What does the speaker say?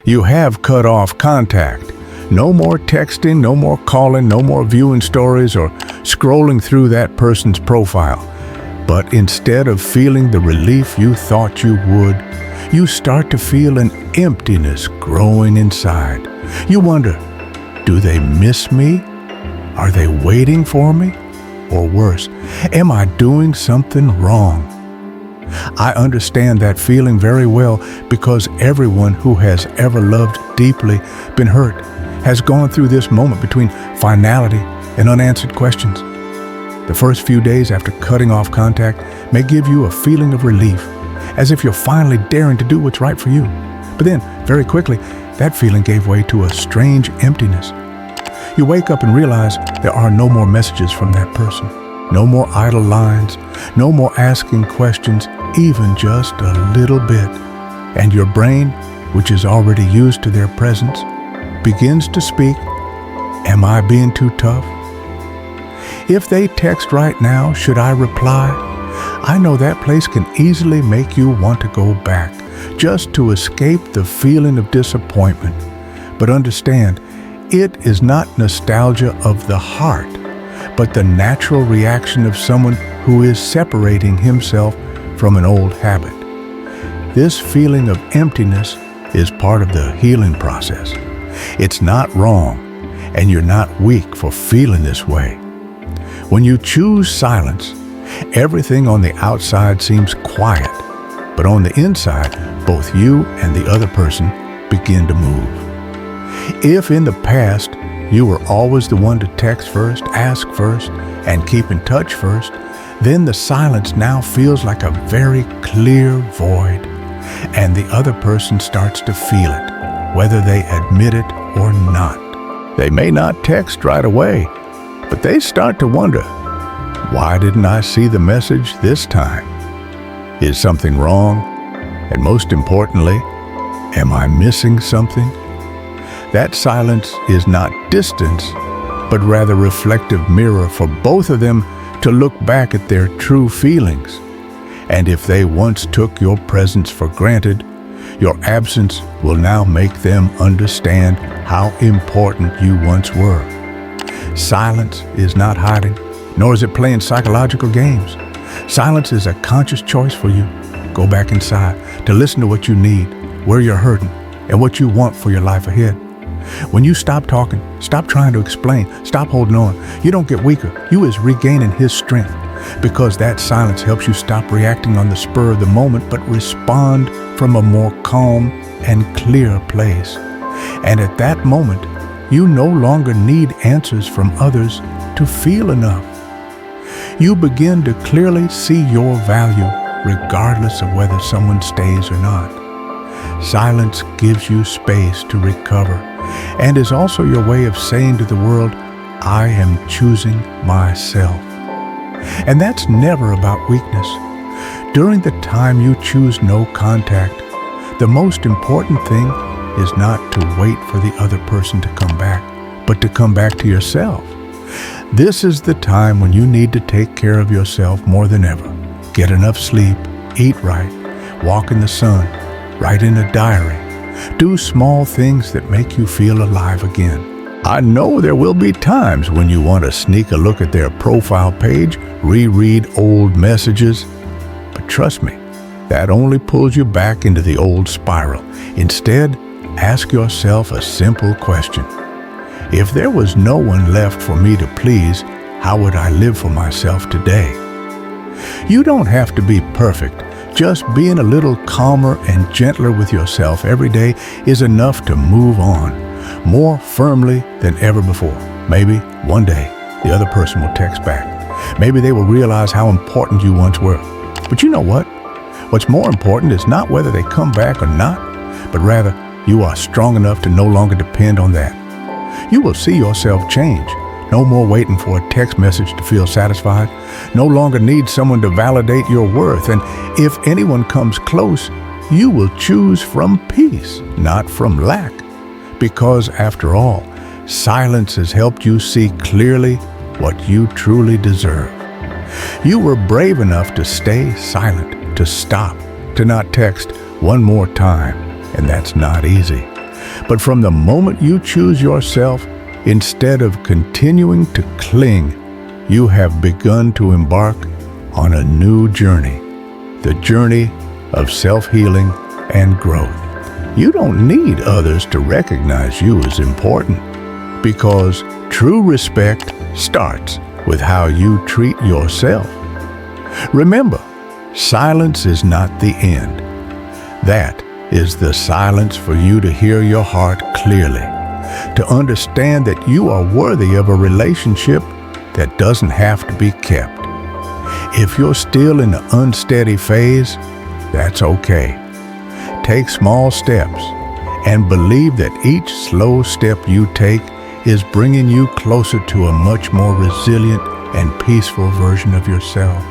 You have cut off contact. No more texting, no more calling, no more viewing stories or scrolling through that person's profile. But instead of feeling the relief you thought you would, you start to feel an emptiness growing inside. You wonder, do they miss me? Are they waiting for me? Or worse, am I doing something wrong? I understand that feeling very well because everyone who has ever loved deeply, been hurt, has gone through this moment between finality and unanswered questions. The first few days after cutting off contact may give you a feeling of relief, as if you're finally daring to do what's right for you. But then, very quickly, that feeling gave way to a strange emptiness. You wake up and realize there are no more messages from that person, no more idle lines, no more asking questions, even just a little bit. And your brain, which is already used to their presence, begins to speak, "Am I being too tough? If they text right now, should I reply?" I know that place can easily make you want to go back, just to escape the feeling of disappointment. But understand, it is not nostalgia of the heart, but the natural reaction of someone who is separating himself from an old habit. This feeling of emptiness is part of the healing process. It's not wrong, and you're not weak for feeling this way. When you choose silence, everything on the outside seems quiet, but on the inside, both you and the other person begin to move. If in the past you were always the one to text first, ask first, and keep in touch first, then the silence now feels like a very clear void, and the other person starts to feel it, whether they admit it or not. They may not text right away, but they start to wonder, why didn't I see the message this time? Is something wrong? And most importantly, am I missing something? That silence is not distance, but rather a reflective mirror for both of them to look back at their true feelings. And if they once took your presence for granted, your absence will now make them understand how important you once were. Silence is not hiding, nor is it playing psychological games. Silence is a conscious choice for you. Go back inside to listen to what you need, where you're hurting, and what you want for your life ahead. When you stop talking, stop trying to explain, stop holding on, you don't get weaker. You is regaining his strength, because that silence helps you stop reacting on the spur of the moment, but respond from a more calm and clear place. And at that moment, you no longer need answers from others to feel enough. You begin to clearly see your value, regardless of whether someone stays or not. Silence gives you space to recover, and is also your way of saying to the world, I am choosing myself. And that's never about weakness. During the time you choose no contact, the most important thing is not to wait for the other person to come back, but to come back to yourself. This is the time when you need to take care of yourself more than ever. Get enough sleep, eat right, walk in the sun, write in a diary. Do small things that make you feel alive again. I know there will be times when you want to sneak a look at their profile page, reread old messages, but trust me, that only pulls you back into the old spiral. Instead, ask yourself a simple question. If there was no one left for me to please, how would I live for myself today? You don't have to be perfect. Just being a little calmer and gentler with yourself every day is enough to move on, more firmly than ever before. Maybe one day the other person will text back. Maybe they will realize how important you once were. But you know what? What's more important is not whether they come back or not, but rather you are strong enough to no longer depend on that. You will see yourself change. No more waiting for a text message to feel satisfied. No longer need someone to validate your worth. And if anyone comes close, you will choose from peace, not from lack. Because after all, silence has helped you see clearly what you truly deserve. You were brave enough to stay silent, to stop, to not text one more time. And that's not easy. But from the moment you choose yourself, instead of continuing to cling, you have begun to embark on a new journey, the journey of self-healing and growth. You don't need others to recognize you as important, because true respect starts with how you treat yourself. Remember, silence is not the end. That is the silence for you to hear your heart clearly, to understand that you are worthy of a relationship that doesn't have to be kept. If you're still in the unsteady phase, that's okay. Take small steps and believe that each slow step you take is bringing you closer to a much more resilient and peaceful version of yourself.